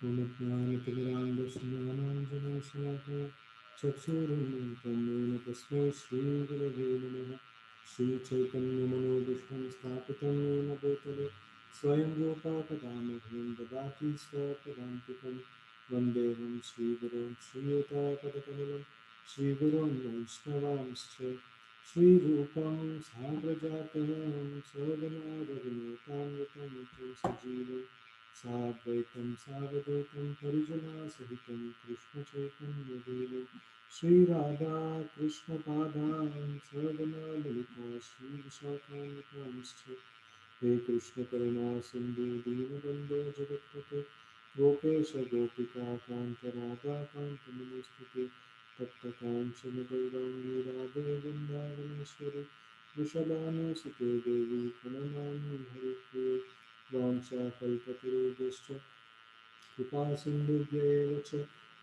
मम ज्ञानतिमिरान्धश्रमानाञ्जनशलाकया चक्षुरुन्मिलितं येन तस्मै श्रीगुरवे नमः। श्रीचैतन्यमनोभीष्टं स्थापितं येन भूतले स्वयं रूपा कदा मह्यं ददाति स्वपदान्तिकं। वन्देऽहं श्रीगुरुं श्रीयुतापदकमलं श्रीगुरुं वैष्णवांश्च श्रीरूपं साग्रजातं सगना रघुनाथान्वितं तं सजीवं साद्वैतं सावधूतं परिजनसहितं कृष्णचैतन्यदेवं श्रीराधा कृष्णपादान् सगना ललिता श्रीविशाखान्वितांश्च हे कृष्णकरुणा सिन्धु दीनबन्धो जगत्पते गोपेश गोपिका कान्त राधाकान्त नमोऽस्तुते तप्तकाञ्चन गौराङ्गी राधे वृन्दावनेश्वरि वृषभानुसुते देवी प्रणमामि हरिप्रिये वाञ्छाकल्पतरुभ्यश्च कृपासिन्धुभ्य एव च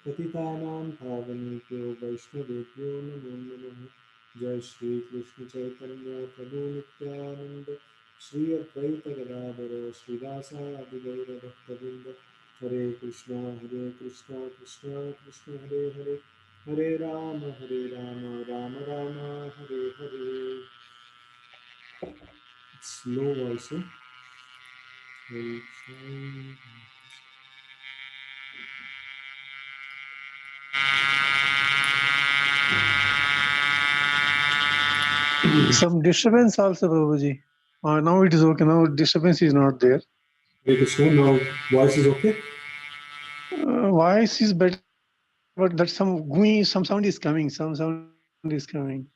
पतितानां पावनेभ्यो वैष्णवेभ्यो नमो नमः। जय श्रीकृष्णचैतन्य प्रभु नित्यानन्द श्री अद्वैत गदाधर श्रीवासादिगौरभक्तवृन्द हरे Krishna Krishna Krishna Hare Hare Hare Ram Ram Ram Hare Hare. Slow also. Some disturbance also, Prabhuji. Now it is okay. Now disturbance is not there. Hare Krishna. Now voice is okay. Voice is better, but that some going, some sound is coming. Some sound is coming.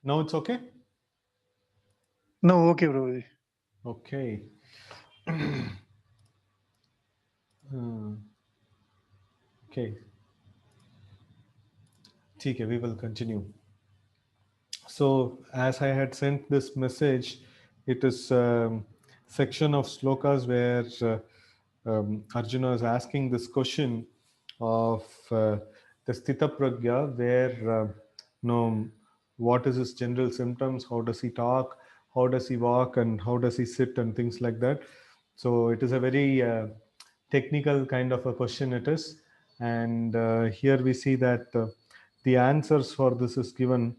Now it's okay. No, okay, Prabhuji. Okay. Okay. Okay, we will continue. So, as I had sent this message, it is section of slokas where Arjuna is asking this question of the Sthita Pragya, where what is his general symptoms, how does he talk, how does he walk, and how does he sit, and things like that. So it is a very technical kind of a question it is, and here we see that the answers for this is given.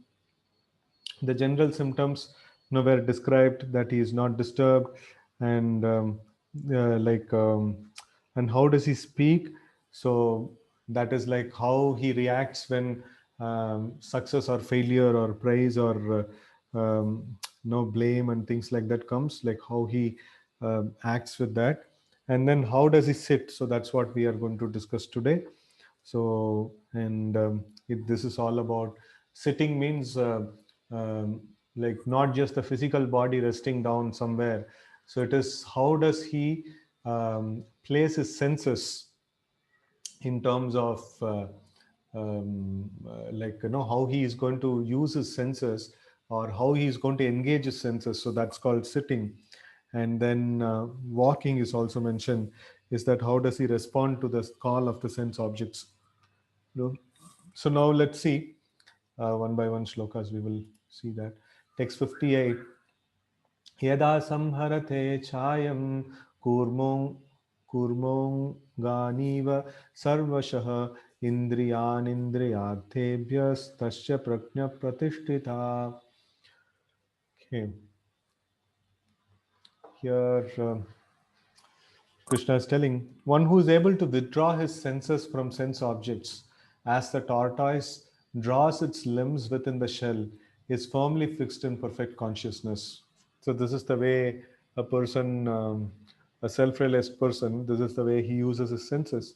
The general symptoms were described, that he is not disturbed, and and how does he speak. So that is like how he reacts when success or failure or praise or no blame and things like that comes, like how he acts with that. And then how does he sit? So that's what we are going to discuss today. So, and this is all about sitting means like not just the physical body resting down somewhere. So it is how does he place his senses in terms of how he is going to use his senses, or how he is going to engage his senses. So that's called sitting. And then walking is also mentioned, is that how does he respond to the call of the sense objects. So now let's see one by one shlokas. We will see that. Text 58. Yada samharate chayam kurmonganiva sarvashah indriyanindriyarthebhyas tasya prajna pratishtita. Okay. Here Krishna is telling, one who is able to withdraw his senses from sense objects, as the tortoise draws its limbs within the shell, is firmly fixed in perfect consciousness. So this is the way a person, a self-realized person, this is the way he uses his senses.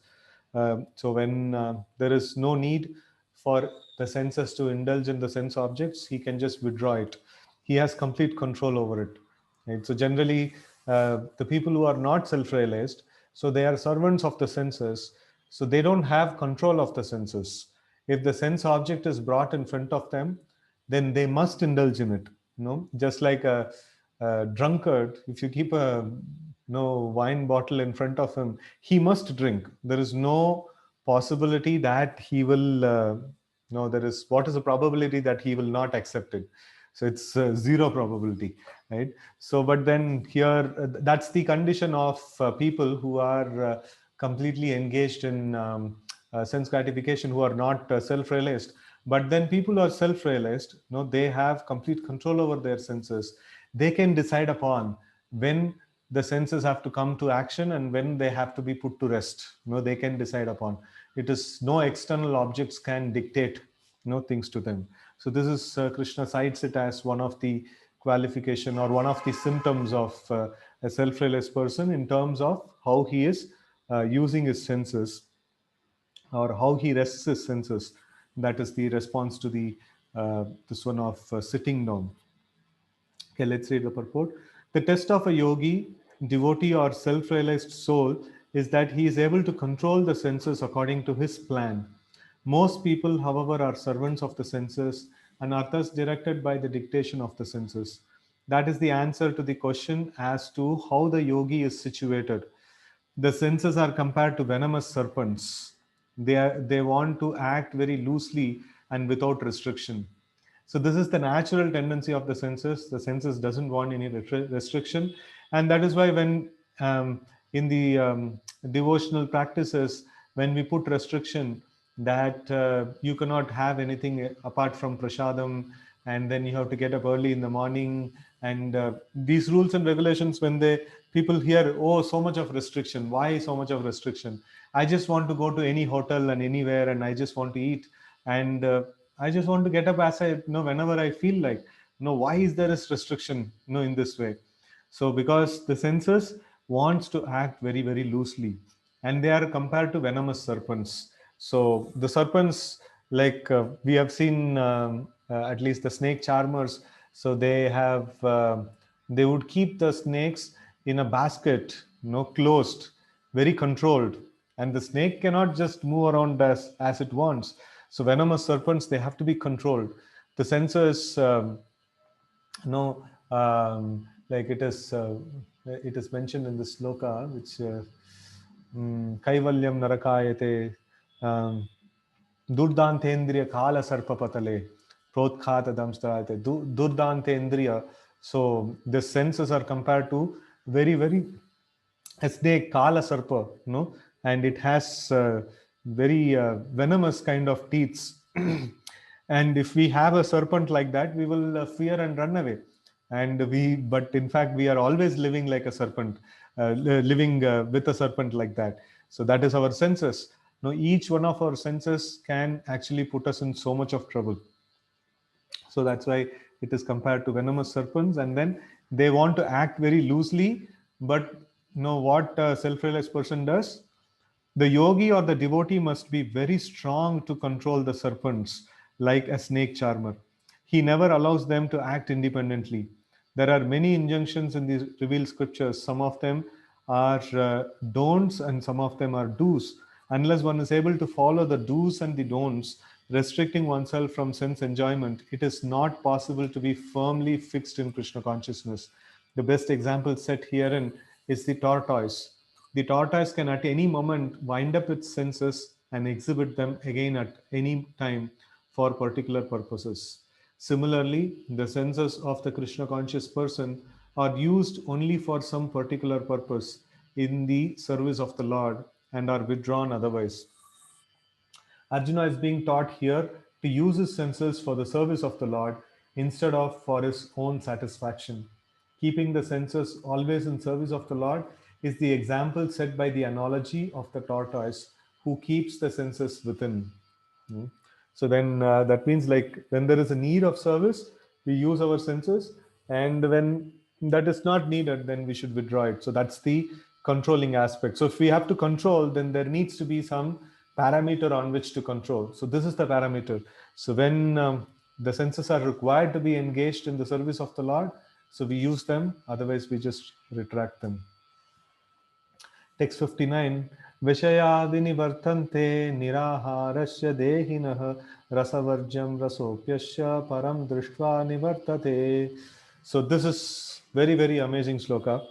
So when there is no need for the senses to indulge in the sense objects, he can just withdraw it. He has complete control over it. Right? So generally, the people who are not self-realized, so they are servants of the senses, so they don't have control of the senses. If the sense object is brought in front of them, then they must indulge in it. Just like a drunkard, if you keep a wine bottle in front of him, he must drink. There is no possibility that he will. No, there is. What is the probability that he will not accept it? So it's zero probability. right? So but then here, that's the condition of people who are completely engaged in sense gratification, who are not self-realized. But then people who are self-realized, they have complete control over their senses. They can decide upon when the senses have to come to action and when they have to be put to rest. They can decide upon it. Is no external objects can dictate things to them. So this is Krishna cites it as one of the qualification or one of the symptoms of a self-realized person, in terms of how he is using his senses, or how he rests his senses. That is the response to the this one of sitting down. Okay, let's read the purport. The test of a yogi, devotee, or self realized soul is that he is able to control the senses according to his plan. Most people, however, are servants of the senses and are thus directed by the dictation of the senses. That is the answer to the question as to how the yogi is situated. The senses are compared to venomous serpents. They want to act very loosely and without restriction. So this is the natural tendency of the senses. The senses doesn't want any restriction, and that is why when in the devotional practices, when we put restriction that you cannot have anything apart from prasadam, and then you have to get up early in the morning, and these rules and regulations, when they people hear, oh, so much of restriction, why so much of restriction? I just want to go to any hotel and anywhere, and I just want to eat, and I just want to get up as I whenever I feel like. Why is there this restriction in this way? So because the senses wants to act very very loosely, and they are compared to venomous serpents. So the serpents, like we have seen, at least the snake charmers, so they would keep the snakes in a basket, closed, very controlled, and the snake cannot just move around as it wants. So venomous serpents, they have to be controlled. The sensors, like it is mentioned in the sloka, which kaivalyam narakayate, um, Durdantendriya kala sarpapatale, protkata damstrate, Durdantendriya. So the senses are compared to very, very, a snake, kala sarpa, and it has very venomous kind of teeth. And if we have a serpent like that, we will fear and run away. But in fact, we are always living like a serpent, living with a serpent like that. So that is our senses. Each one of our senses can actually put us in so much of trouble. So that's why it is compared to venomous serpents. And then they want to act very loosely, but what a self-realized person does? The yogi or the devotee must be very strong to control the serpents, like a snake charmer. He never allows them to act independently. There are many injunctions in the revealed scriptures. Some of them are don'ts and some of them are do's. Unless one is able to follow the do's and the don'ts, restricting oneself from sense enjoyment, it is not possible to be firmly fixed in Krishna consciousness. The best example set herein is the tortoise. The tortoise can at any moment wind up its senses and exhibit them again at any time for particular purposes. Similarly, the senses of the Krishna conscious person are used only for some particular purpose in the service of the Lord and are withdrawn otherwise. Arjuna is being taught here to use his senses for the service of the Lord instead of for his own satisfaction. Keeping the senses always in service of the Lord is the example set by the analogy of the tortoise who keeps the senses within. Hmm. So then that means, like, when there is a need of service, we use our senses, and when that is not needed, then we should withdraw it. So that's the controlling aspect. So if we have to control, then there needs to be some parameter on which to control. So this is the parameter. So when the senses are required to be engaged in the service of the Lord, so we use them, otherwise we just retract them. Text 59. Vishaya vinivartante niraharasya dehinah rasavarjam rasopyasya param drishtva nivartate. So this is very, very amazing sloka.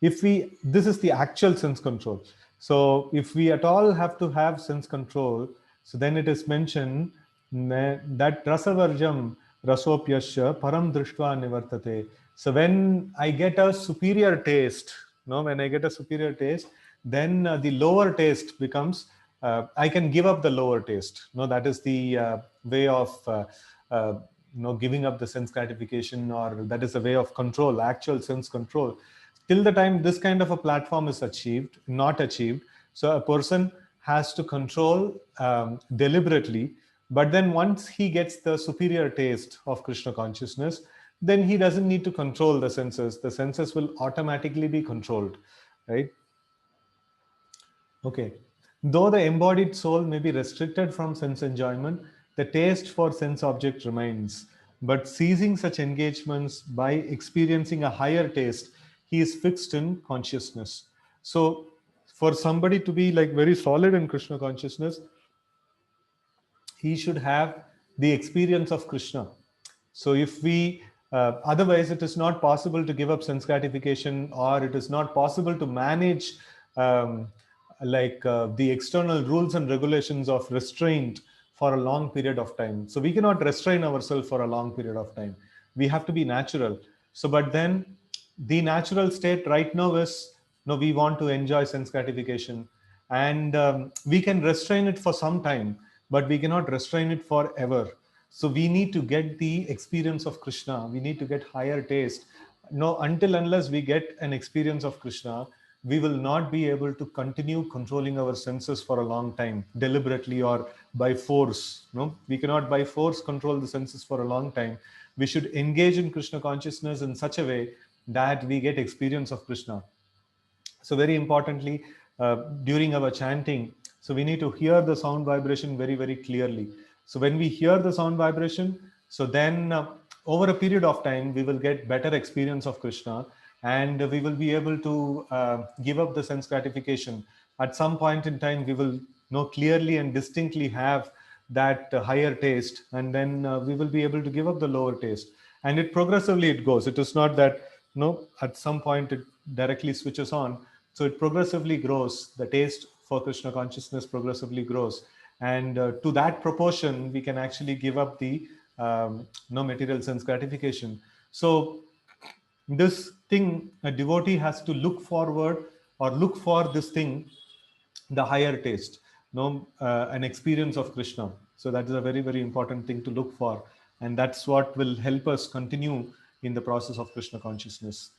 If we, this is the actual sense control. So if we at all have to have sense control, so then it is mentioned that rasavarjam, rasopyasya param drishtva nivartate. So when I get a superior taste, no, when I get a superior taste, then the lower taste becomes, I can give up the lower taste. No, that is the way of uh, giving up the sense gratification, or that is a way of control, actual sense control. Till the time this kind of a platform is achieved, not achieved, so a person has to control deliberately. But then once he gets the superior taste of Krishna consciousness, then he doesn't need to control the senses. The senses will automatically be controlled, right? Okay. Though the embodied soul may be restricted from sense enjoyment, the taste for sense object remains. But ceasing such engagements by experiencing a higher taste, he is fixed in consciousness. So, for somebody to be like very solid in Krishna consciousness, he should have the experience of Krishna. So if we, otherwise it is not possible to give up sense gratification, or it is not possible to manage um, the external rules and regulations of restraint for a long period of time. So we cannot restrain ourselves for a long period of time. We have to be natural. So, but then the natural state right now is, no, we want to enjoy sense gratification, and we can restrain it for some time, but we cannot restrain it forever. So we need to get the experience of Krishna. We need to get higher taste. No, until unless we get an experience of Krishna, we will not be able to continue controlling our senses for a long time, deliberately or by force. No, we cannot by force control the senses for a long time. We should engage in Krishna consciousness in such a way that we get experience of Krishna. So very importantly, during our chanting, so we need to hear the sound vibration very, very clearly. So when we hear the sound vibration, so then over a period of time, we will get better experience of Krishna, and we will be able to give up the sense gratification. At some point in time, we will know clearly and distinctly have that higher taste, and then we will be able to give up the lower taste. And it progressively it goes. It is not that, at some point it directly switches on. So it progressively grows. The taste for Krishna consciousness progressively grows, and to that proportion, we can actually give up the no material sense gratification. So this thing, a devotee has to look forward, or look for this thing, the higher taste, an experience of Krishna. So that is a very, very important thing to look for, and that's what will help us continue in the process of Krishna consciousness.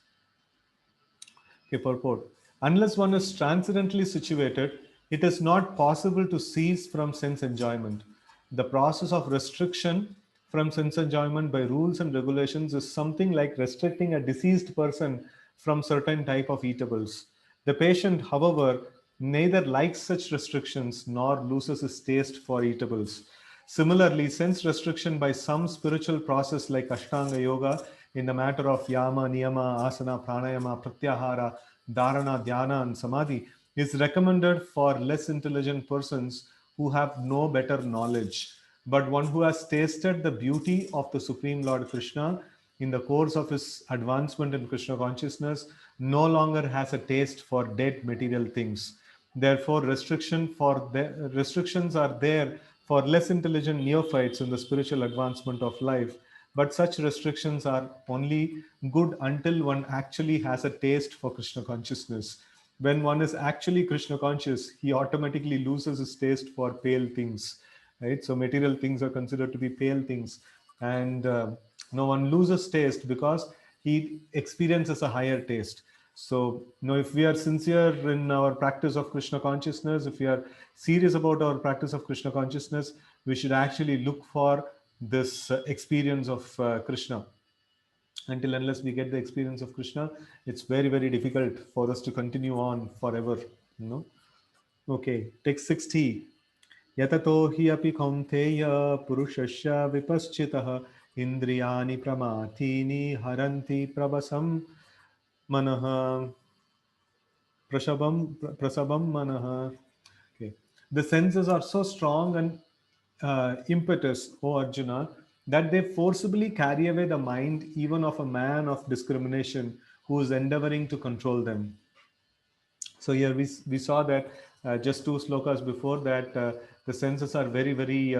Okay, purport. Unless one is transcendently situated, it is not possible to cease from sense enjoyment. The process of restriction from sense enjoyment by rules and regulations is something like restricting a deceased person from certain type of eatables. The patient, however, neither likes such restrictions nor loses his taste for eatables. Similarly, sense restriction by some spiritual process like Ashtanga Yoga in the matter of Yama, Niyama, Asana, Pranayama, Pratyahara, Dharana, Dhyana, and Samadhi is recommended for less intelligent persons who have no better knowledge. But one who has tasted the beauty of the Supreme Lord Krishna in the course of his advancement in Krishna consciousness no longer has a taste for dead material things. Therefore, restrictions are there for less intelligent neophytes in the spiritual advancement of life. But such restrictions are only good until one actually has a taste for Krishna consciousness. When one is actually Krishna conscious, he automatically loses his taste for pale things. Right? So material things are considered to be pale things, and no one loses taste because he experiences a higher taste. So, if we are sincere in our practice of Krishna consciousness, if we are serious about our practice of Krishna consciousness, we should actually look for this experience of Krishna. Until unless we get the experience of Krishna, it's very, very difficult for us to continue on forever. You know. Okay, text 60. Yatato hi api kaunteya purushasya vipaschitah indriyani pramathini haranti prabasam manaha prasabam manaha. Okay. The senses are so strong and impetus, O Arjuna, that they forcibly carry away the mind even of a man of discrimination who is endeavoring to control them. So here we saw that just two slokas before that the senses are very, very,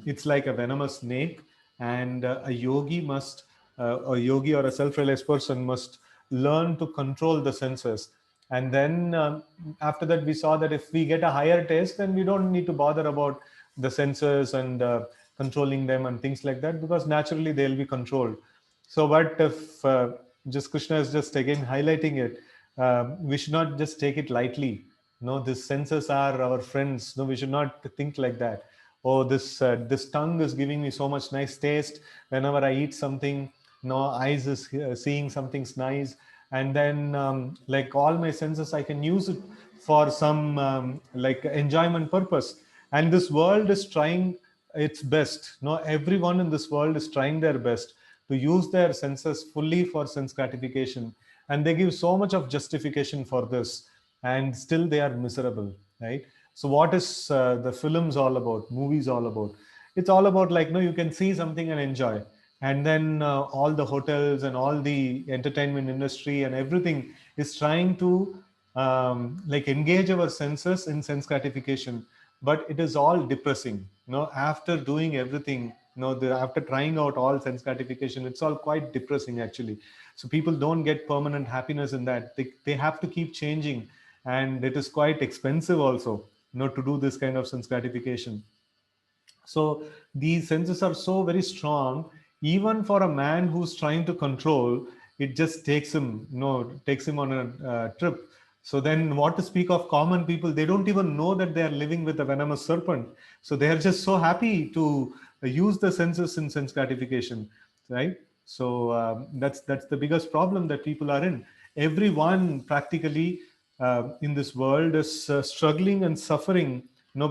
it's like a venomous snake. and a yogi or a self-realized person must learn to control the senses. And then after that, we saw that if we get a higher taste, then we don't need to bother about the senses and controlling them and things like that, because naturally they'll be controlled. So, but if just Krishna is just again highlighting it, we should not just take it lightly. No, these senses are our friends. No, we should not think like that. Oh, this tongue is giving me so much nice taste whenever I eat something. No, eyes is seeing something's nice, and then like all my senses, I can use it for some like enjoyment purpose. And this world is trying its best. No, everyone in this world is trying their best to use their senses fully for sense gratification, and they give so much of justification for this, and still they are miserable, right? So what is the films all about, movies all about? It's all about, like, no, you can see something and enjoy, and then all the hotels and all the entertainment industry and everything is trying to like engage our senses in sense gratification, but it is all depressing. After doing everything, after trying out all sense gratification, it's all quite depressing actually. So people don't get permanent happiness in that. They have to keep changing, and it is quite expensive also, to do this kind of sense gratification. So these senses are so very strong. Even for a man who's trying to control, it just takes him on a trip. So then, what to speak of common people? They don't even know that they are living with a venomous serpent. So they are just so happy to use the senses in sense gratification, right? So that's the biggest problem that people are in. Everyone practically in this world is struggling and suffering,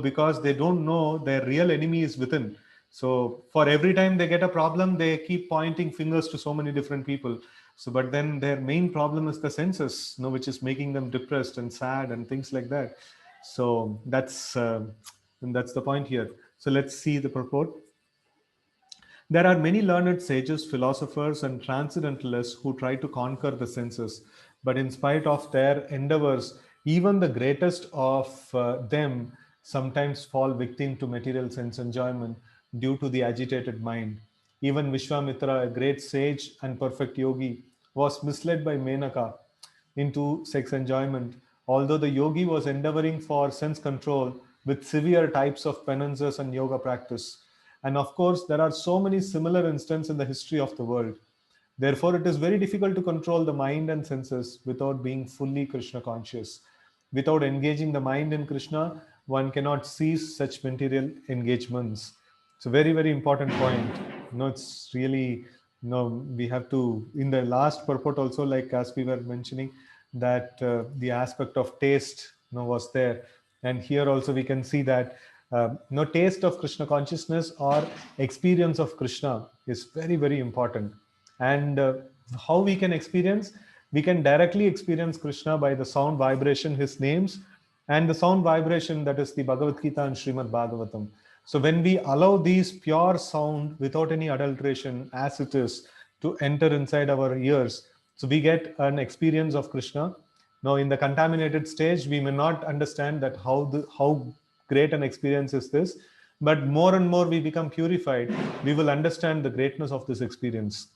because they don't know their real enemy is within. So for every time they get a problem, they keep pointing fingers to so many different people. So but then their main problem is the senses, which is making them depressed and sad and things like that. So that's the point here. So let's see the purport. There are many learned sages, philosophers, and transcendentalists who try to conquer the senses, but in spite of their endeavors, even the greatest of them sometimes fall victim to material sense enjoyment due to the agitated mind. Even Vishwamitra, a great sage and perfect yogi, was misled by Menaka into sex enjoyment, although the yogi was endeavoring for sense control with severe types of penances and yoga practice. And of course, there are so many similar instances in the history of the world. Therefore, it is very difficult to control the mind and senses without being fully Krishna conscious. Without engaging the mind in Krishna, one cannot cease such material engagements. It's a very, very important point. It's really, we have to, in the last purport also, like as we were mentioning, that the aspect of taste, was there. And here also we can see that no taste of Krishna consciousness or experience of Krishna is very, very important. And how we can experience? We can directly experience Krishna by the sound vibration, his names, and the sound vibration, that is the Bhagavad Gita and Srimad Bhagavatam. So when we allow these pure sound without any adulteration as it is to enter inside our ears, so we get an experience of Krishna. Now, in the contaminated stage, we may not understand that how great an experience is this, but more and more we become purified, we will understand the greatness of this experience.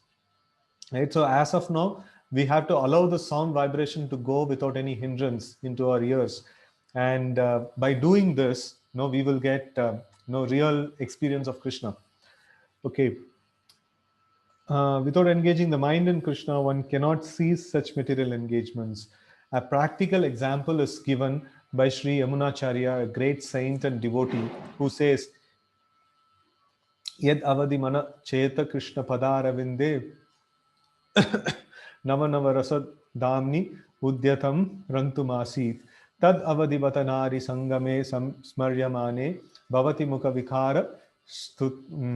Right? So as of now, we have to allow the sound vibration to go without any hindrance into our ears, and by doing this, we will get real experience of Krishna. Okay. Without engaging the mind in Krishna, one cannot cease such material engagements. A practical example is given by Sri Yamunacharya, a great saint and devotee, who says, Yed avadi mana cheta Krishna padaravinde नवनवरसद दाम्नि उद्यतं रंतुमासीत् तद अवधिवतनारि संगमे स्मर्यमाने भवति मुख विकार स्तुतु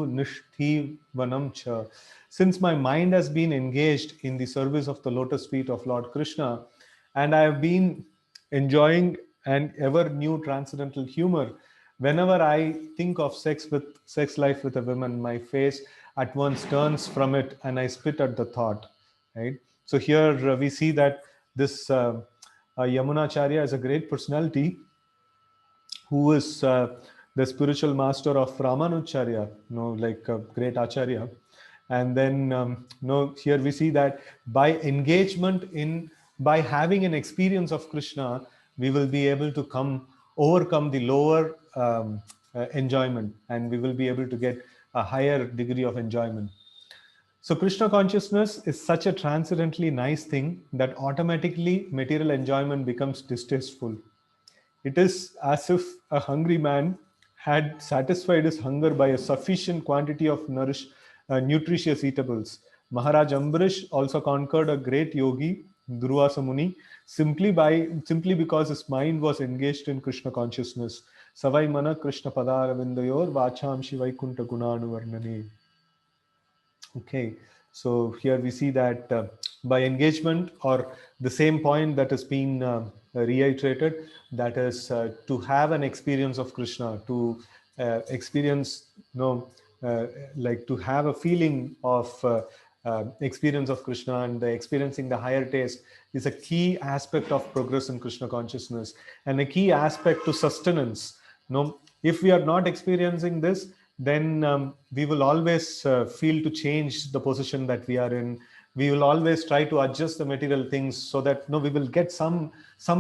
निष्ठीवनं च. Since my mind has been engaged in the service of the lotus feet of Lord Krishna, and I have been enjoying an ever new transcendental humor, whenever I think of sex life with a woman, my face at once turns from it and I spit at the thought. Right. So here we see that this Yamunacharya is a great personality who is the spiritual master of Ramanujarya, like a great acharya. And then, here we see that by engagement in, by having an experience of Krishna, we will be able to overcome the lower enjoyment, and we will be able to get a higher degree of enjoyment. So Krishna consciousness is such a transcendently nice thing that automatically material enjoyment becomes distasteful. It is as if a hungry man had satisfied his hunger by a sufficient quantity of nutritious eatables. Maharaj Ambrish also conquered a great yogi, Durvasa Muni, simply because his mind was engaged in Krishna consciousness. Savai mana Krishna padara vindayor vacham shivaikuntha gunanu varnane. Okay, so here we see that by engagement, or the same point that has been reiterated, that is to have an experience of Krishna, to experience, like to have a feeling of experience of Krishna, and experiencing the higher taste is a key aspect of progress in Krishna consciousness, and a key aspect to sustenance. If we are not experiencing this, then we will always feel to change the position that we are in. We will always try to adjust the material things so that we will get some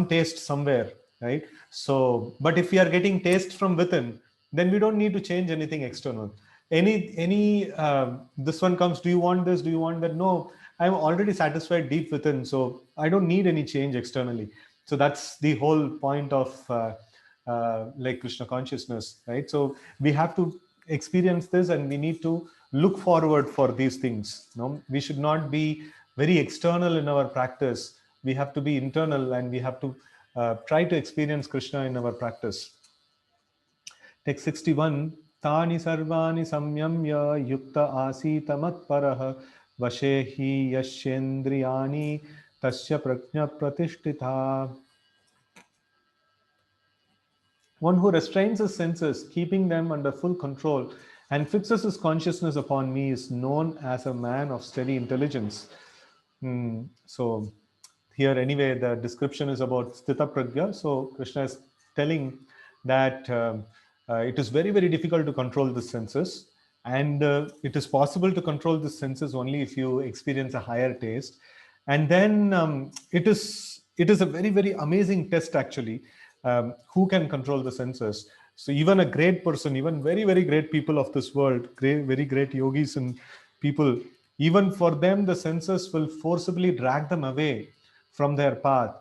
taste somewhere, right? So, but if we are getting taste from within, then we don't need to change anything external. Any This one comes, do you want this, do you want that? No, I'm already satisfied deep within, so I don't need any change externally. So that's the whole point of like Krishna consciousness, right? So we have to experience this, and we need to look forward for these things. We should not be very external in our practice. We have to be internal, and we have to try to experience Krishna in our practice. Text 61. Tani sarvani samyamya yukta asita matparah vashe hi yashendriyani tasya prajna pratishtita. One who restrains his senses, keeping them under full control, and fixes his consciousness upon me is known as a man of steady intelligence. So here, anyway, the description is about Sthita Pragya. So Krishna is telling that it is very, very difficult to control the senses, and it is possible to control the senses only if you experience a higher taste. And then it is a very, very amazing test, actually. Who can control the senses? So even a great person, even very, very great people of this world, very great yogis and people, even for them the senses will forcibly drag them away from their path.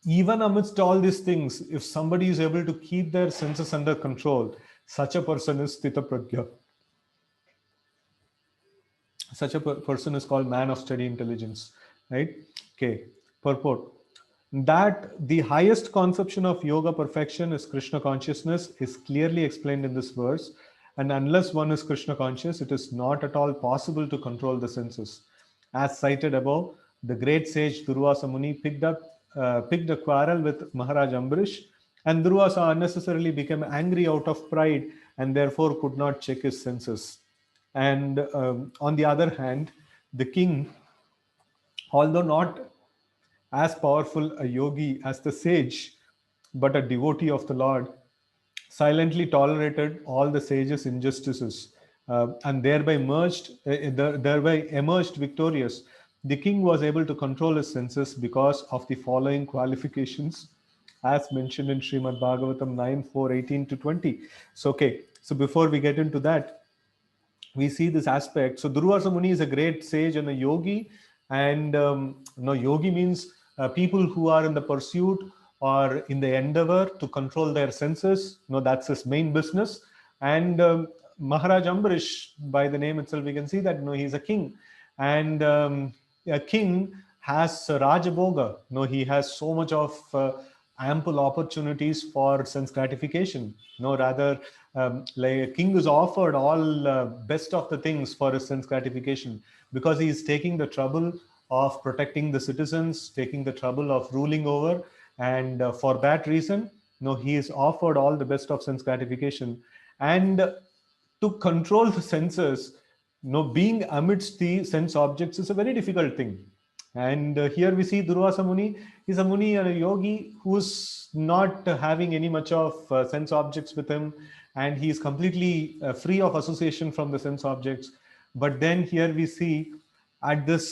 Even amidst all these things, if somebody is able to keep their senses under control, such a person is Sthita Pragya. Such a person is called man of steady intelligence, right? Okay, purport. That the highest conception of yoga perfection is Krishna consciousness is clearly explained in this verse. And unless one is Krishna conscious, it is not at all possible to control the senses. As cited above, the great sage Durvasa Muni picked a quarrel with Maharaj Ambrish, and Durvasa unnecessarily became angry out of pride, and therefore could not check his senses. And on the other hand, the king, although not as powerful a yogi as the sage, but a devotee of the Lord, silently tolerated all the sage's injustices, and thereby emerged victorious. The king was able to control his senses because of the following qualifications, as mentioned in Srimad Bhagavatam 9:4, 18 to 20. So, okay, so before we get into that, we see this aspect. So Durvasa Muni is a great sage and a yogi, and yogi means people who are in the pursuit or in the endeavor to control their senses. That's his main business. And Maharaj Ambrish, by the name itself, we can see that he's a king, and a king has Rajaboga. He has so much of ample opportunities for sense gratification. Rather, like a king is offered all best of the things for his sense gratification, because he is taking the trouble of protecting the citizens, taking the trouble of ruling over, and for that reason, he is offered all the best of sense gratification. And to control the senses, being amidst the sense objects is a very difficult thing. And here we see Durvasa Muni is a Muni and a yogi who's not having any much of sense objects with him, and he is completely free of association from the sense objects. But then here we see at this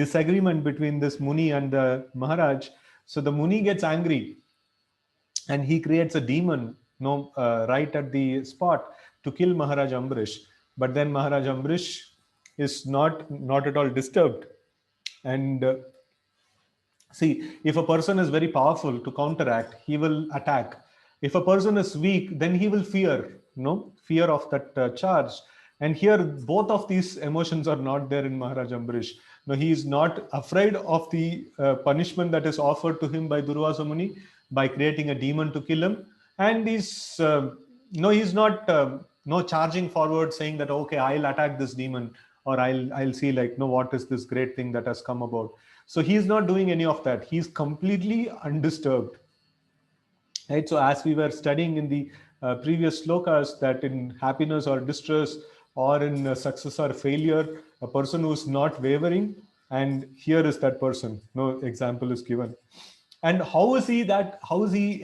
disagreement between this Muni and the Maharaj. So the Muni gets angry and he creates a demon, right at the spot to kill Maharaj Ambrish. But then Maharaj Ambrish is not at all disturbed. And see, if a person is very powerful to counteract, he will attack. If a person is weak, then he will fear, fear of that charge. And here, both of these emotions are not there in Maharaj Ambrish. No, he is not afraid of the punishment that is offered to him by Durvasa Muni by creating a demon to kill him. And he's not no charging forward saying that, okay, I'll attack this demon, or I'll see, like, no, what is this great thing that has come about. So he's not doing any of that. He's completely undisturbed. Right? So as we were studying in the previous slokas, that in happiness or distress, or in success or failure, a person who's not wavering, and here is that person. No example is given. And how is he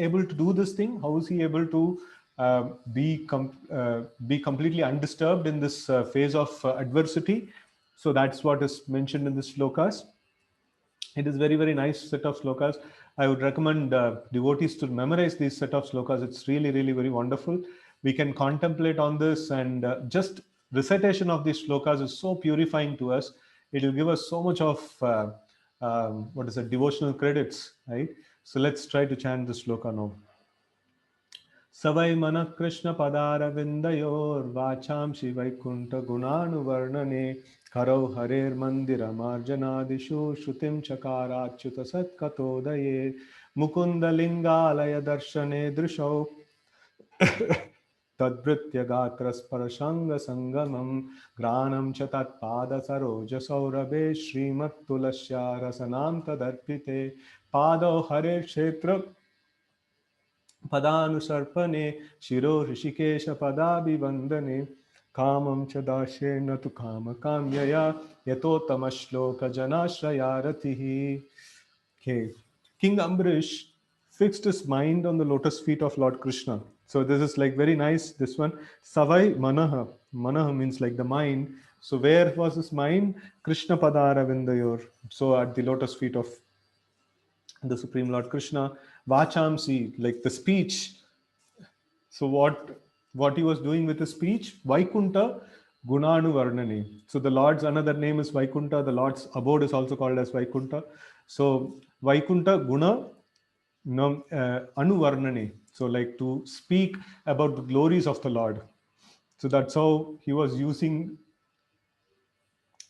able to do this thing? How is he able to be completely undisturbed in this phase of adversity? So that's what is mentioned in the slokas. It is very, very nice set of slokas. I would recommend devotees to memorize these set of slokas. It's really, really very wonderful. We can contemplate on this, and just recitation of these slokas is so purifying to us. It will give us so much of devotional credits, right? So let's try to chant the sloka now. Savai mana Krishna padara vindayor vacham shivaikuntha gunanu varnane karau harer mandira marjanadishu shrutim chakarachyuta satkatodaye mukunda lingalaya darshane drishau tadbritya gatrasparashanga sangamam granam cha tatpada saroja saurabe srimat tulasya rasanam tadarpite pado harer kshetra पदानुसर्पणे शिरो ऋषिकेश पदाभिवन्दने कामं च दास्येन तु कामकाम्यया यतोत्तमश्लोकजनाश्रयारतिः. Okay. King Ambrish fixed his mind on the lotus feet of Lord Krishna. So this is like very nice, this one. Savai manaha. Manaha means like the mind. So where was his mind? Krishna padara vindayor. So at the lotus feet of the Supreme Lord Krishna. Vachamsi, like the speech. So what he was doing with the speech? Vaikunta Gunanu Varnani. So the Lord's another name is Vaikunta. The Lord's abode is also called as Vaikunta. So Vaikunta Guna Anu Varnani. So like to speak about the glories of the Lord. So that's how he was using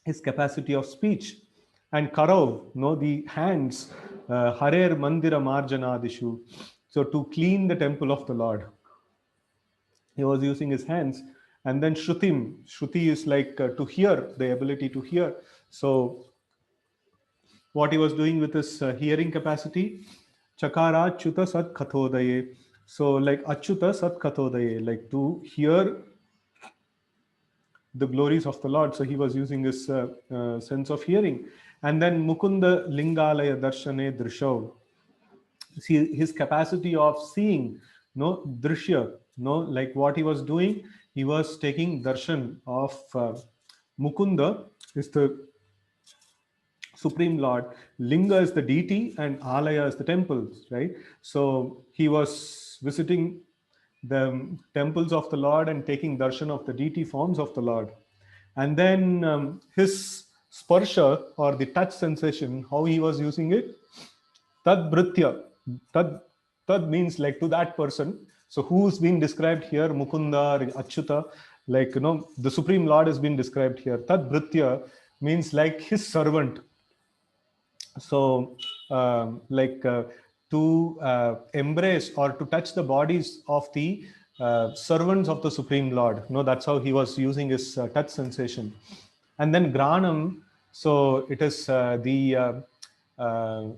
his capacity of speech. And Karau, the hands, Harer Mandira Marjanadishu. So to clean the temple of the Lord, he was using his hands. And then Shrutim. Shruti is like to hear, the ability to hear. So what he was doing with his hearing capacity, Chakara Chuta Sat Kathodaye. So like Achyuta Sat Kathodaye, like to hear the glories of the Lord. So he was using his sense of hearing. And then Mukunda Lingalaya Darshane Drishav. See his capacity of seeing, drishya, like what he was doing, he was taking darshan of Mukunda is the Supreme Lord, Linga is the deity, and Alaya is the temples, right? So he was visiting the temples of the Lord and taking darshan of the deity forms of the Lord. And then his sparsha, or the touch sensation, how he was using it, tad britya. Tad means like to that person. So who's being described here? Mukunda, Achyuta, like, the Supreme Lord has been described here. Tad britya means like his servant. So to embrace or to touch the bodies of the servants of the Supreme Lord. That's how he was using his touch sensation. And then Granam, so it is the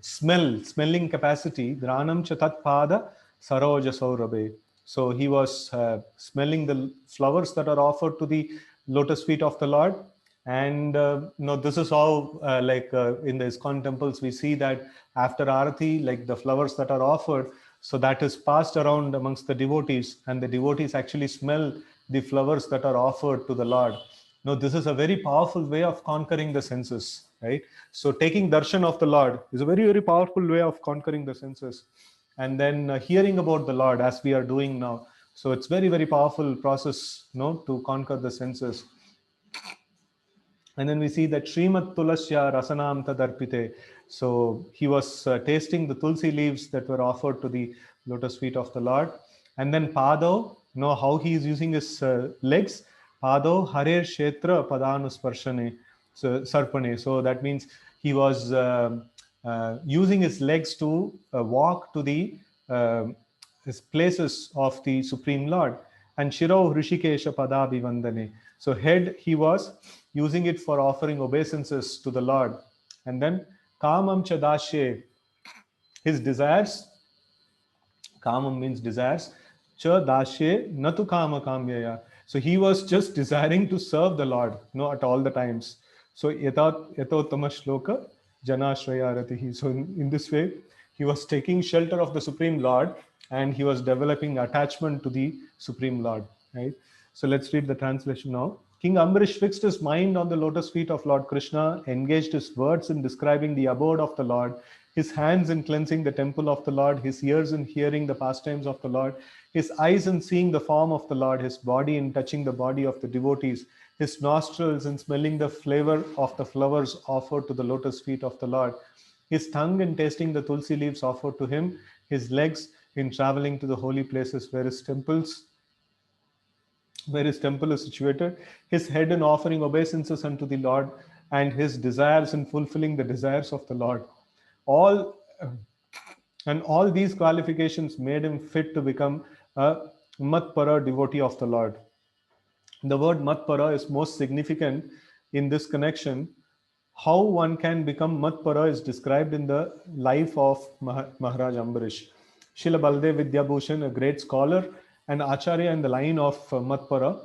smelling capacity. Granam chatat pada saroja saurabe. So he was smelling the flowers that are offered to the lotus feet of the Lord. And this is how in the ISKCON temples we see that after Arati, like the flowers that are offered, So that is passed around amongst the devotees, and the devotees actually smell the flowers that are offered to the Lord. No, this is a very powerful way of conquering the senses, right? So taking darshan of the Lord is a very, very powerful way of conquering the senses. And then hearing about the Lord as we are doing now. So it's very, very powerful process, to conquer the senses. And then we see that Srimat Tulasya Rasanam Tadarpite. So he was tasting the tulsi leaves that were offered to the lotus feet of the Lord. And then Pado, know how he is using his legs. Pado Harer Kshetra Padanusparshane. So Sarpane. So that means he was using his legs to walk to the his places of the Supreme Lord. And Shiro Rishikesha Padabhivandane. So head he was using it for offering obeisances to the Lord. And then Kamam Chadashe, his desires. Kamam means desires. Cha dashe natu kama kamyaya. So he was just desiring to serve the Lord, at all the times. So yatotama shloka janashraya ratihi. So in this way, he was taking shelter of the Supreme Lord, and he was developing attachment to the Supreme Lord. Right. So let's read the translation now. King Ambarish fixed his mind on the lotus feet of Lord Krishna, engaged his words in describing the abode of the Lord, his hands in cleansing the temple of the Lord, his ears in hearing the pastimes of the Lord, his eyes in seeing the form of the Lord, his body in touching the body of the devotees, his nostrils in smelling the flavor of the flowers offered to the lotus feet of the Lord, his tongue in tasting the tulsi leaves offered to him, his legs in traveling to the holy places where his temple is situated, his head in offering obeisances unto the Lord, and his desires in fulfilling the desires of the Lord. All and all these qualifications made him fit to become a Matpara devotee of the Lord. The word Matpara is most significant in this connection. How one can become Matpara is described in the life of Maharaj Ambarish. Srila Baldev Vidyabhushan, a great scholar and Acharya in the line of Matpara,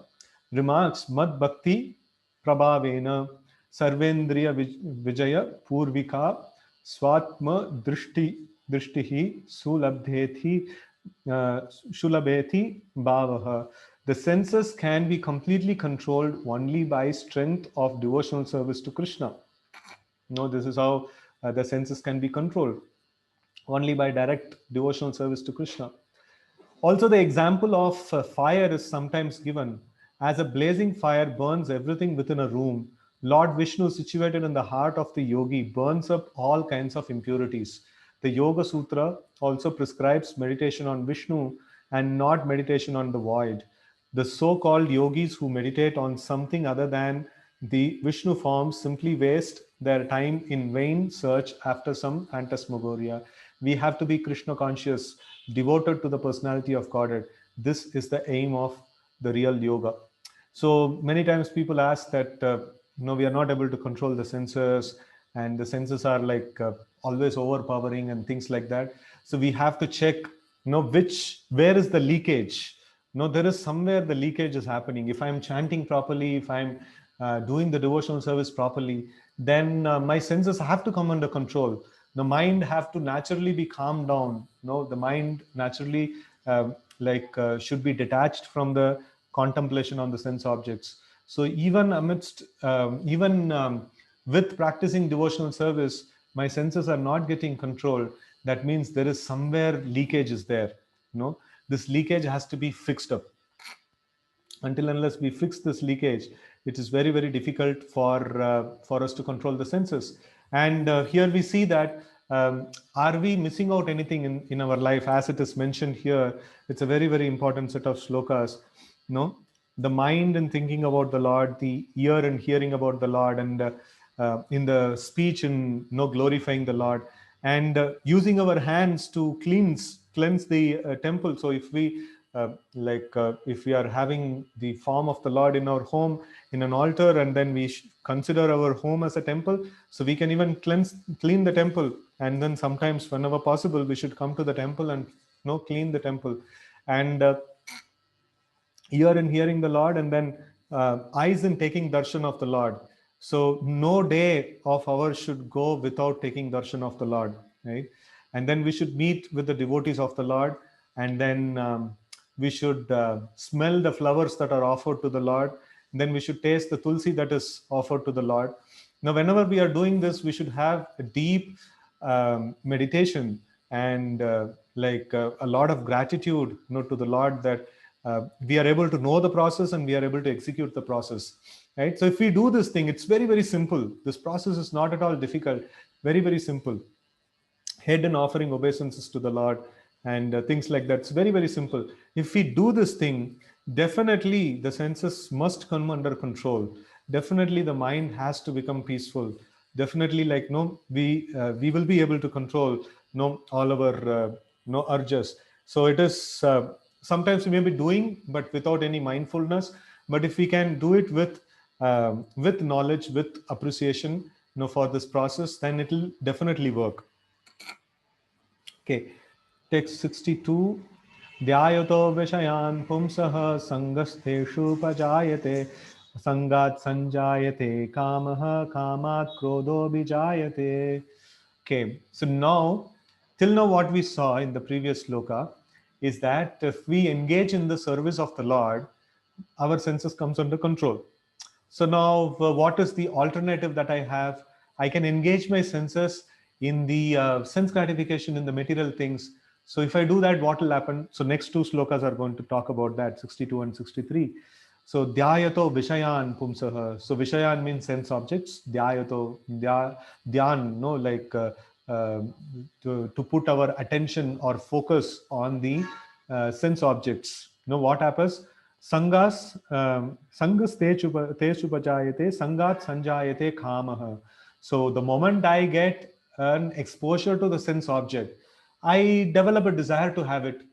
remarks Mat Bhakti Prabhavena Sarvendriya Vijaya Purvika Swatma Drishtihi Sulabdhethi Shulabethi Bhavaha. The senses can be completely controlled only by strength of devotional service to Krishna. This is how the senses can be controlled, only by direct devotional service to Krishna. Also, the example of fire is sometimes given. As a blazing fire burns everything within a room, Lord Vishnu, situated in the heart of the yogi, burns up all kinds of impurities. The Yoga Sutra also prescribes meditation on Vishnu and not meditation on the void. The so called yogis who meditate on something other than the Vishnu forms simply waste their time in vain search after some phantasmagoria. We have to be Krishna conscious, devoted to the personality of Godhead. This is the aim of the real yoga. So many times people ask that, we are not able to control the senses, and the senses are like always overpowering and things like that. So we have to check, where is the leakage? There is somewhere the leakage is happening. If I'm chanting properly, if I'm doing the devotional service properly, then my senses have to come under control. The mind have to naturally be calmed down. The mind naturally should be detached from the contemplation on the sense objects. So even with practicing devotional service, my senses are not getting controlled. That means there is somewhere leakage is there. This leakage has to be fixed up. Until unless we fix this leakage, it is very, very difficult for us to control the senses. And here we see that, are we missing out anything in our life? As it is mentioned here, it's a very, very important set of slokas. The mind in thinking about the Lord, the ear in hearing about the Lord, and in the speech in glorifying the Lord, and using our hands to cleanse the temple. So if we are having the form of the Lord in our home in an altar, and then we consider our home as a temple, so we can even clean the temple. And then sometimes, whenever possible, we should come to the temple and clean the temple. And ear in hearing the Lord, and then eyes in taking darshan of the Lord. So no day of ours should go without taking darshan of the Lord, right? and then we should meet with the devotees of the Lord, and then we should smell the flowers that are offered to the Lord. Then we should taste the tulsi that is offered to the Lord. Now, whenever we are doing this, we should have a deep meditation, and a lot of gratitude, to the Lord, that we are able to know the process and we are able to execute the process. Right. So if we do this thing, it's very, very simple. This process is not at all difficult. Very, very simple. Head and offering obeisances to the Lord, and things like that. It's very, very simple. If we do this thing, definitely the senses must come under control. Definitely the mind has to become peaceful. Definitely, like, no, we will be able to control, all our urges. So it is, sometimes we may be doing, but without any mindfulness. But if we can do it with knowledge, with appreciation, for this process, then it will definitely work. Okay, text 62. Dhyayato vishayan pumsah sangastheshu pajayate sangat sanjayate kamaha kamat krodho bijayate. Okay, so now, till now, what we saw in the previous sloka is that if we engage in the service of the Lord, our senses comes under control. So now, what is the alternative that I have? I can engage my senses in the sense gratification in the material things. So if I do that, what will happen? So next two slokas are going to talk about that, 62 and 63. So dhyayato vishayan pumsaha. So vishayan means sense objects. Dhyayato, dhyan, no, like uh, to put our attention or focus on the sense objects. What happens? Sangas, sangas te chupajayate, sangat sanjayate kamaha. So the moment I get an exposure to the sense object, I develop a desire to have it.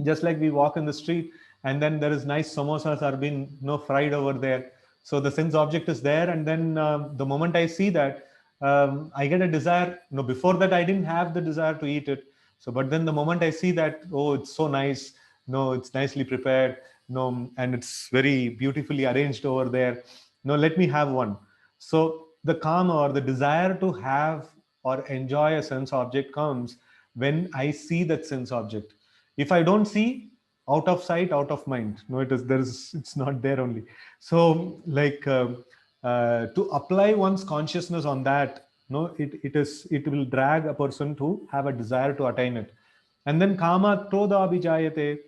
Just like we walk in the street, and then there is nice samosas are being fried over there. So the sense object is there, and then the moment I see that, I get a desire. Before that I didn't have the desire to eat it. So but then the moment I see that, oh, it's so nice, it's nicely prepared, and it's very beautifully arranged over there, let me have one. So the calm or the desire to have or enjoy a sense object comes when I see that sense object. If I don't see, out of sight, out of mind. It's not there only. So like, to apply one's consciousness on that, it will drag a person to have a desire to attain it. And then kama krodha abhijayate.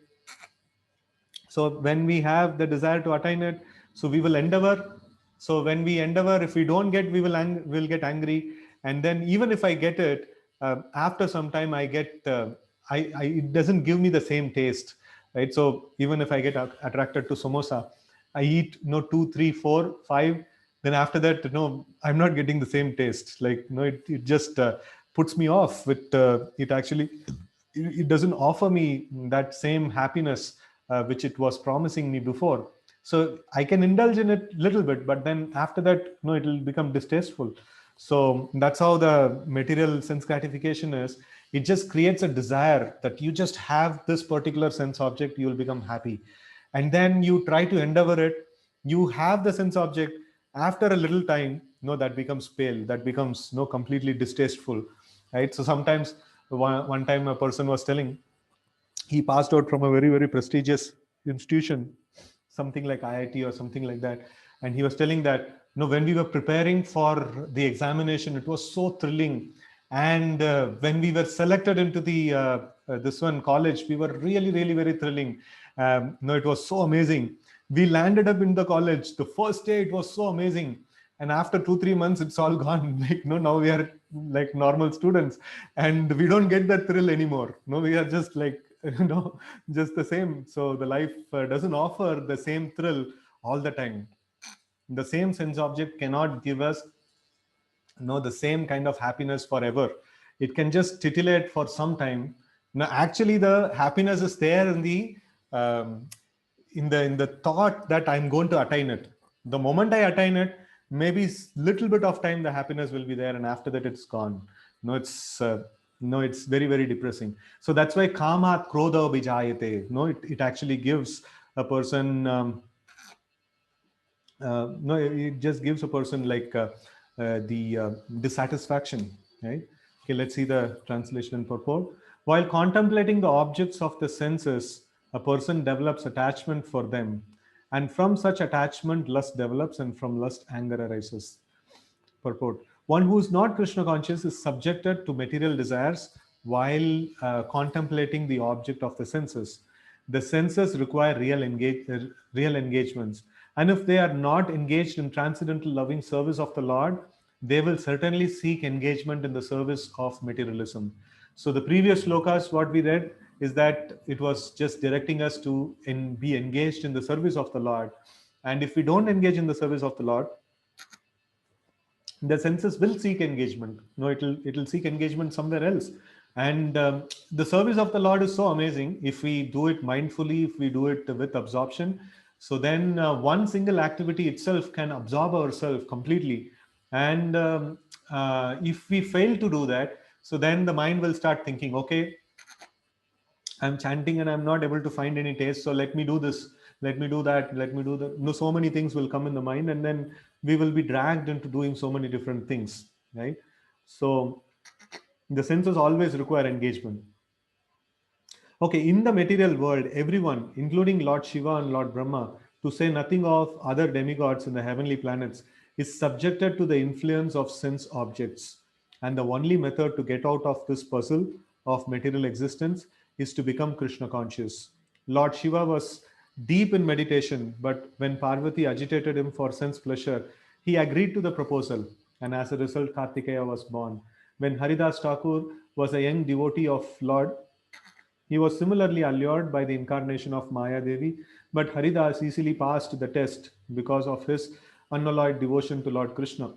So when we have the desire to attain it, so we will endeavor. So when we endeavor, if we don't get, we'll get angry. And then even if I get it, after some time I get, it doesn't give me the same taste, right? So even if I get attracted to samosa, I eat, 2, 3, 4, 5. Then after that, I'm not getting the same taste. Like, it just puts me off. It actually, it doesn't offer me that same happiness which it was promising me before. So I can indulge in it little bit, but then after that, it will become distasteful. So that's how the material sense gratification is. It just creates a desire that you just have this particular sense object, you will become happy. And then you try to endeavor it. You have the sense object. After a little time, that becomes pale, that becomes completely distasteful, right? So sometimes, one time a person was telling, he passed out from a very, very prestigious institution, something like IIT or something like that. And he was telling that, when we were preparing for the examination, it was so thrilling. And when we were selected into the this one college, we were really, really very thrilling. It was so amazing. We landed up in the college. The first day, it was so amazing. And after 2, 3 months, it's all gone. Like, no, now we are like normal students, and we don't get that thrill anymore. No, we are just like, just the same. So the life doesn't offer the same thrill all the time. The same sense object cannot give us the same kind of happiness forever. It can just titillate for some time. Now actually the happiness is there in the um, in the thought that I'm going to attain it. The moment I attain it, maybe little bit of time the happiness will be there, and after that it's gone. No it's uh, no it's very, very depressing. So that's why kama krodha bijayate. It actually gives a person, no, it just gives a person like the dissatisfaction, right? Okay, let's see the translation and purport. While contemplating the objects of the senses, a person develops attachment for them, and from such attachment, lust develops, and from lust, anger arises. Purport: one who is not Krishna conscious is subjected to material desires while contemplating the object of the senses. The senses require real engagements, and if they are not engaged in transcendental loving service of the Lord, they will certainly seek engagement in the service of materialism. So the previous slokas, what we read, is that it was just directing us to be engaged in the service of the Lord. And if we don't engage in the service of the Lord, the senses will seek engagement. No, it'll seek engagement somewhere else. And the service of the Lord is so amazing if we do it mindfully, if we do it with absorption. So then one single activity itself can absorb ourselves completely. And if we fail to do that, so then the mind will start thinking, okay, I'm chanting and I'm not able to find any taste. So let me do this, let me do that, let me do that. No, so many things will come in the mind, and then we will be dragged into doing so many different things, right? So the senses always require engagement. Okay, in the material world, everyone, including Lord Shiva and Lord Brahma, to say nothing of other demigods in the heavenly planets, is subjected to the influence of sense objects. And the only method to get out of this puzzle of material existence is to become Krishna conscious. Lord Shiva was deep in meditation, but when Parvati agitated him for sense pleasure, he agreed to the proposal, and as a result, Kartikeya was born. When Haridas Thakur was a young devotee of Lord, he was similarly allured by the incarnation of Maya Devi, but Haridas easily passed the test because of his unalloyed devotion to Lord Krishna.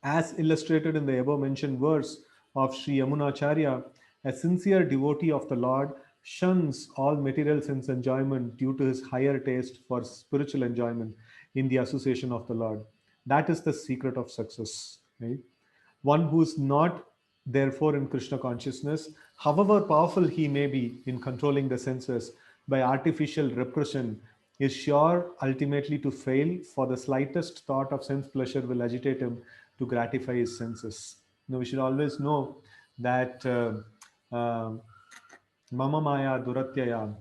As illustrated in the above mentioned verse of Sri Yamunacharya, a sincere devotee of the Lord shuns all material sense enjoyment due to his higher taste for spiritual enjoyment in the association of the Lord. That is the secret of success. Right? One who is not, therefore, in Krishna consciousness, however powerful he may be in controlling the senses by artificial repression, is sure ultimately to fail, for the slightest thought of sense pleasure will agitate him to gratify his senses. Now, we should always know that Mama Maya Duratyaya,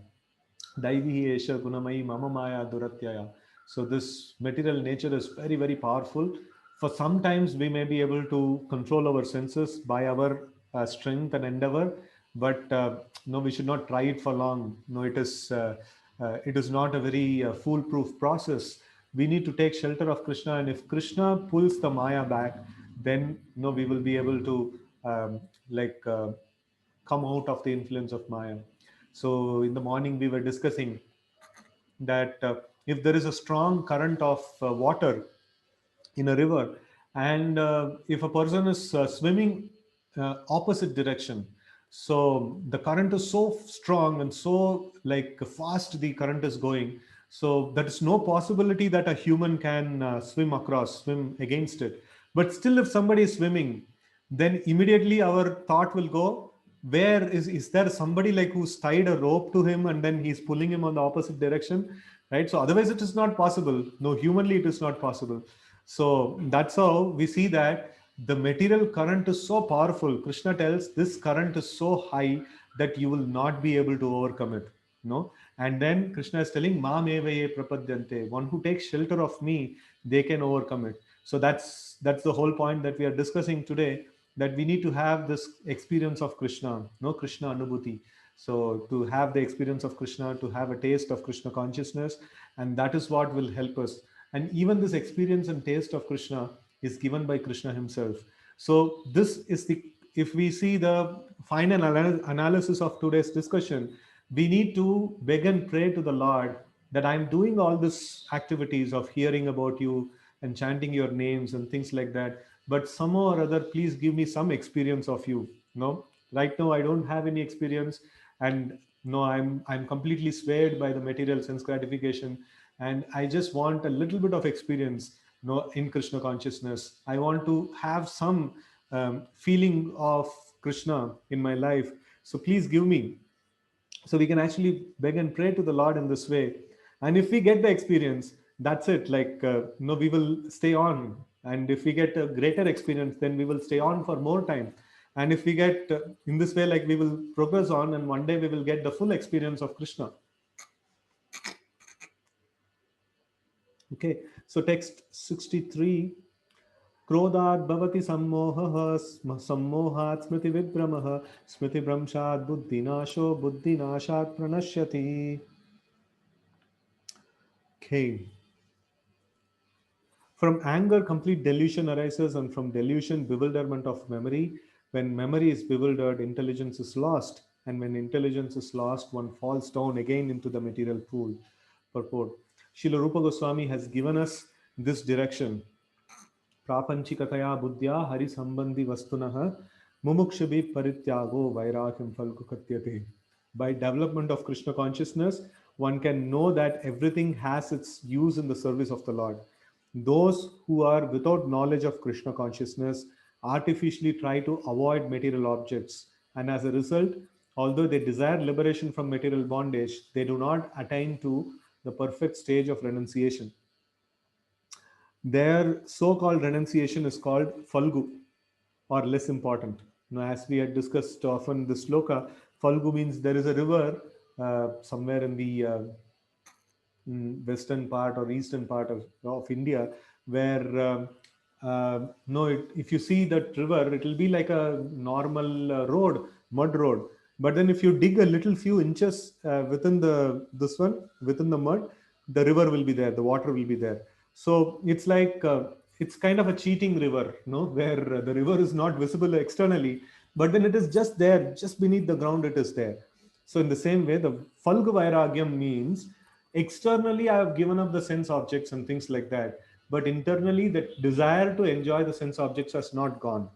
Daivi Esha Gunamai Mama Maya Duratyaya. So this material nature is very, very powerful. For sometimes we may be able to control our senses by our strength and endeavor, but no, we should not try it for long. No, it is not a very foolproof process. We need to take shelter of Krishna, and if Krishna pulls the Maya back, then no, we will be able to like come out of the influence of Maya. So in the morning we were discussing that if there is a strong current of water in a river, and if a person is swimming opposite direction, so the current is so strong and so like fast the current is going, so there is no possibility that a human can swim against it. But still, if somebody is swimming, then immediately our thought will go, where is there somebody like who's tied a rope to him and then he's pulling him on the opposite direction, right? So otherwise it is not possible. No, humanly it is not possible. So that's how we see that the material current is so powerful. Krishna tells this current is so high that you will not be able to overcome it. No, and then Krishna is telling, "Mam eva ye prapadyante." One who takes shelter of me, they can overcome it. So that's the whole point that we are discussing today. That we need to have this experience of Krishna, no, Krishna Anubhuti. So to have the experience of Krishna, to have a taste of Krishna consciousness, and that is what will help us. And even this experience and taste of Krishna is given by Krishna himself. So this is the, if we see the final analysis of today's discussion, we need to beg and pray to the Lord that I'm doing all these activities of hearing about you and chanting your names and things like that, but somehow or other please give me some experience of you. No, right now I don't have any experience, and no, I'm completely swayed by the material sense gratification, and I just want a little bit of experience, in Krishna consciousness. I want to have some feeling of Krishna in my life, so please give me. So we can actually beg and pray to the Lord in this way, and if we get the experience, that's it. Like we will stay on. And if we get a greater experience, then we will stay on for more time. And if we get in this way, like we will progress on, and one day we will get the full experience of Krishna. Okay, so text 63. क्रोधात् भवति सम्मोहः सम्मोहात् स्मृतिविभ्रमः स्मृतिभ्रंशात् बुद्धिनाशो बुद्धिनाशात् प्रणश्यति. Okay. From anger, complete delusion arises, and from delusion, bewilderment of memory. When memory is bewildered, intelligence is lost, and when intelligence is lost, one falls down again into the material pool. Purport. Srila Rupa Goswami has given us this direction. प्रापंचिकतया बुद्ध्या हरिसंबंधी वस्तुनः मुमुक्षुभिः परित्यागो वैराग्यं फल्गुकथ्यते. By development of Krishna consciousness, one can know that everything has its use in the service of the Lord. Those who are without knowledge of Krishna consciousness artificially try to avoid material objects, and as a result, although they desire liberation from material bondage, they do not attain to the perfect stage of renunciation. Their so-called renunciation is called Falgu, or less important. Now, as we had discussed often, the Sloka, Falgu means there is a river somewhere in the western part or eastern part of India, where no, if you see that river, it will be like a normal road, mud road. But then if you dig a little few inches within within the mud, the river will be there, the water will be there. So it's like it's kind of a cheating river, no, where the river is not visible externally, but then it is just there, just beneath the ground, it is there. So in the same way, the Falgu Vairagyam means externally I have given up the sense objects and things like that, but internally that desire to enjoy the sense objects has not gone,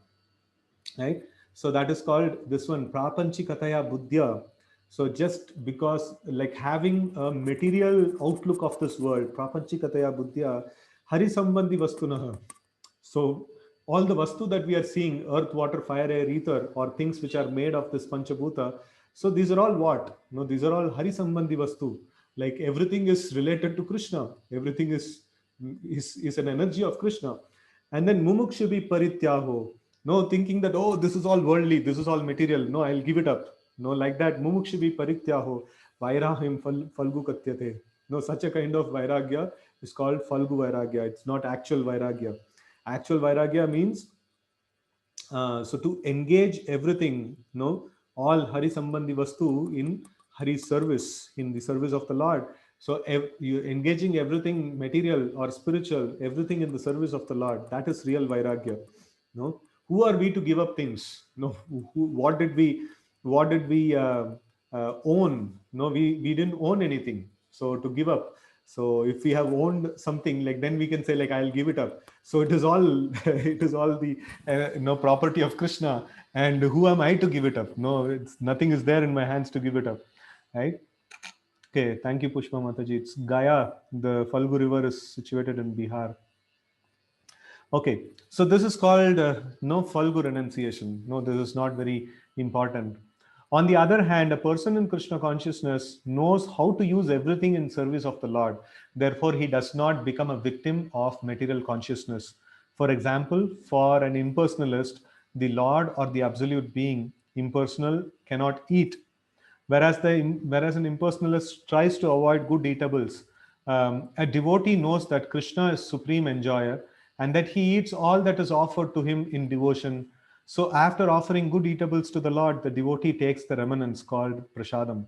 right? So that is called this one prapanchikataya buddhya. So just because like having a material outlook of this world, prapanchikataya buddhya hari sambandhi vastunah. So all the vastu that we are seeing, earth, water, fire, air, ether, or things which are made of this panchabhuta, so these are all what, no, these are all hari sambandhi vastu. Like everything is related to Krishna, everything is an energy of Krishna. And then mumukshubi parityaho, no, thinking that, oh, this is all worldly, this is all material, no, I'll give it up, no, like that mumukshubi parityaho vairahim falgu katyate. No, such a kind of vairagya is called falgu vairagya. It's not actual vairagya. Actual vairagya means so to engage everything, no, all hari sambandhi vastu in Hari's service, in the service of the Lord. So you engaging everything material or spiritual, everything in the service of the Lord, that is real vairagya. No, who are we to give up things? No, what did we own? No, we didn't own anything, so to give up. So if we have owned something, like then we can say like I'll give it up. So it is all it is all the no, property of Krishna, and who am I to give it up? No, it's nothing is there in my hands to give it up, right? Okay, thank you, Pushpa Mataji. It's Gaya. The Falgu river is situated in Bihar. Okay, so this is called no Falgu renunciation. No, this is not very important. On the other hand, a person in Krishna consciousness knows how to use everything in service of the Lord. Therefore, he does not become a victim of material consciousness. For example, for an impersonalist, the Lord or the absolute being, impersonal, cannot eat, whereas an impersonalist tries to avoid good eatables. A devotee knows that Krishna is supreme enjoyer and that he eats all that is offered to him in devotion. So after offering good eatables to the Lord, the devotee takes the remnants called prasadam,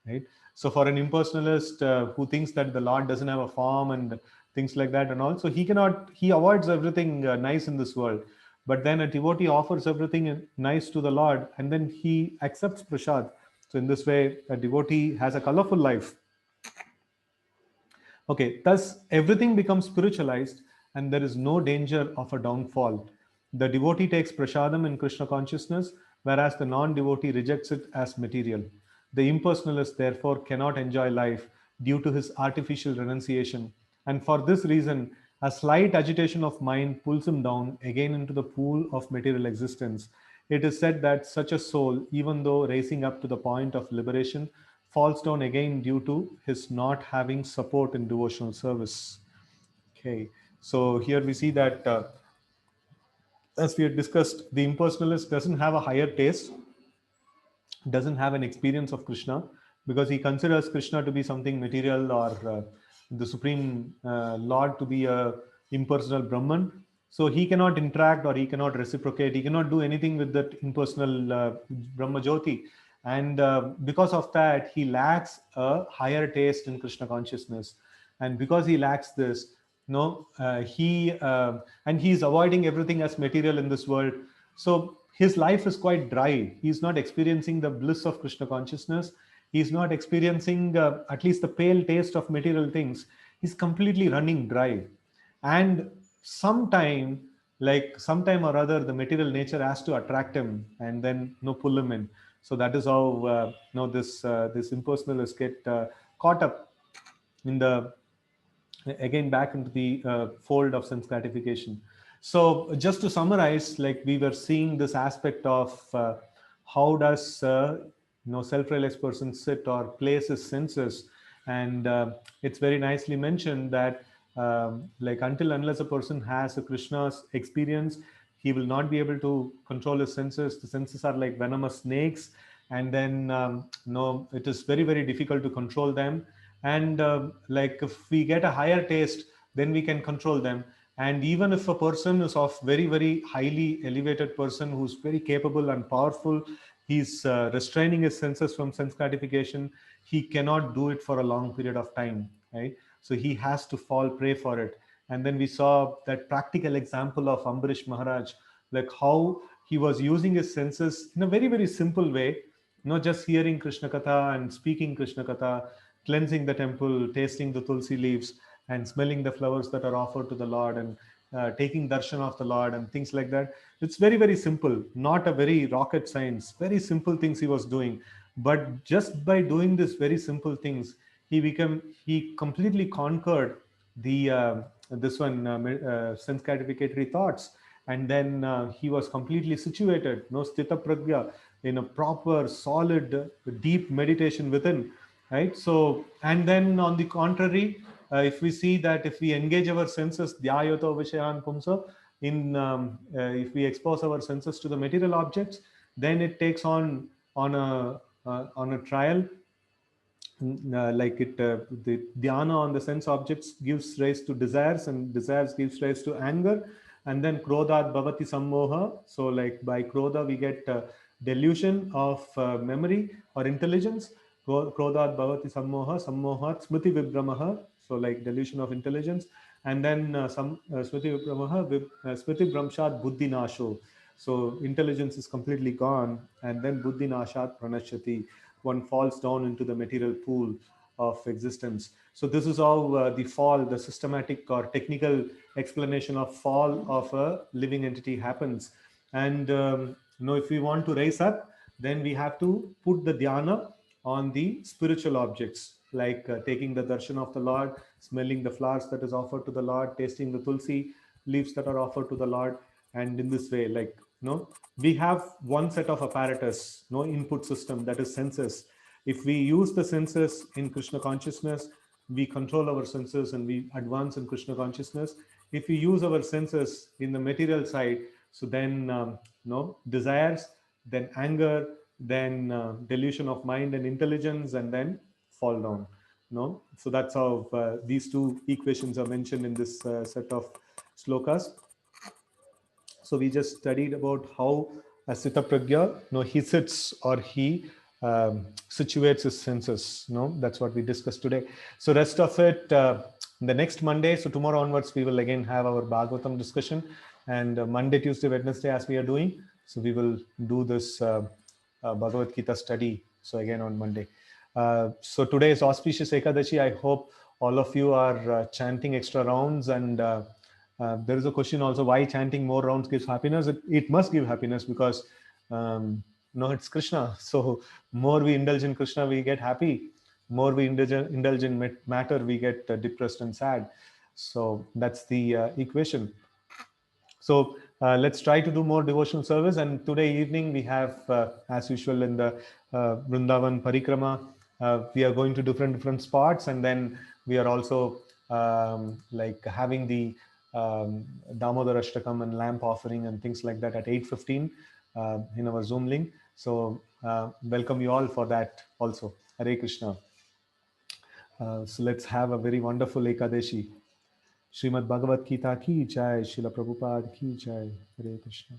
right? So for an impersonalist who thinks that the Lord doesn't have a form and things like that, and also he avoids everything nice in this world. But then a devotee offers everything nice to the Lord, and then he accepts prasad. So in this way, a devotee has a colorful life. Okay, thus everything becomes spiritualized and there is no danger of a downfall. The devotee takes prasadam in Krishna consciousness, whereas the non devotee rejects it as material. The impersonalist, therefore, cannot enjoy life due to his artificial renunciation. And for this reason, a slight agitation of mind pulls him down again into the pool of material existence. It is said that such a soul, even though raising up to the point of liberation, falls down again due to his not having support in devotional service. Okay. So here we see that, as we had discussed, the impersonalist doesn't have a higher taste, doesn't have an experience of Krishna, because he considers Krishna to be something material, or the supreme Lord to be a impersonal Brahman. So he cannot interact, or he cannot reciprocate. He cannot do anything with that impersonal Brahma Jyoti, and because of that, he lacks a higher taste in Krishna consciousness. And because he lacks this, he and he's avoiding everything as material in this world. So his life is quite dry. He's not experiencing the bliss of Krishna consciousness. He's not experiencing at least the pale taste of material things. He's completely running dry. And sometime, like sometime or other, the material nature has to attract him and then pull him in. So that is how this impersonalists get caught up in the, again, back into the fold of sense gratification. So just to summarize, like we were seeing this aspect of how does self-realized person sit or place his senses. And it's very nicely mentioned that like until unless a person has a Krishna's experience, he will not be able to control his senses. The senses are like venomous snakes, and then no, it is very, very difficult to control them. And like if we get a higher taste, then we can control them. And even if a person is of very, very highly elevated person who's very capable and powerful, he's restraining his senses from sense gratification, he cannot do it for a long period of time, right? So he has to fall prey for it. And then we saw that practical example of Ambarish Maharaj, like how he was using his senses in a very, very simple way, not just hearing Krishna Katha and speaking Krishna Katha, cleansing the temple, tasting the tulsi leaves, and smelling the flowers that are offered to the Lord, and taking darshan of the Lord, and things like that. It's very, very simple, not a very rocket science, very simple things he was doing. But just by doing this very simple things, he completely conquered the this one sense gratificatory thoughts. And then he was completely situated, no sthita pragya, in a proper solid deep meditation within, right? So, and then on the contrary, if we see that if we engage our senses dhyayato vishayan pumsa, in if we expose our senses to the material objects, then it takes on a trial. Like it the dhyana on the sense objects gives rise to desires, and desires gives rise to anger, and then krodhat bhavati sammoha. So like by krodha we get delusion of memory or intelligence. Krodhat bhavati sammoha, sammohat smriti vibhramaha, so like delusion of intelligence. And then smriti vibhramaha, smriti bhramshat buddhi nasho. So intelligence is completely gone, and then buddhi nashat pranashyati, one falls down into the material pool of existence. So this is how the fall, the systematic or technical explanation of fall of a living entity happens. And if we want to raise up, then we have to put the dhyana on the spiritual objects, like taking the darshan of the Lord, smelling the flowers that is offered to the Lord, tasting the tulsi leaves that are offered to the Lord. And in this way, like we have one set of apparatus, no input system, that is senses. If we use the senses in Krishna consciousness, we control our senses and we advance in Krishna consciousness. If we use our senses in the material side, so then desires, then anger, then delusion of mind and intelligence, and then fall down. No, so that's how these two equations are mentioned in this set of slokas. So we just studied about how Asita Pragya, he sits or he situates his senses. That's what we discussed today. So rest of it, the next Monday, so tomorrow onwards, we will again have our Bhagavatam discussion. And Monday, Tuesday, Wednesday, as we are doing, so we will do this Bhagavad Gita study. So again on Monday. So today is auspicious Ekadashi. I hope all of you are chanting extra rounds. And there is a question also, why chanting more rounds gives happiness? It must give happiness, because no, it's Krishna. So more we indulge in Krishna, we get happy. More we indulge in matter, we get depressed and sad. So that's the equation. So let's try to do more devotional service. And today evening we have, as usual, in the Vrindavan Parikrama, we are going to different spots, and then we are also like having the Damodar Ashtakam and lamp offering and things like that at 8:15 in our Zoom link. So welcome you all for that also. Hare Krishna. So let's have a very wonderful Ekadashi. Srimad Bhagavad Gita ki jai, Srila Prabhupada ki jai. Hare Krishna.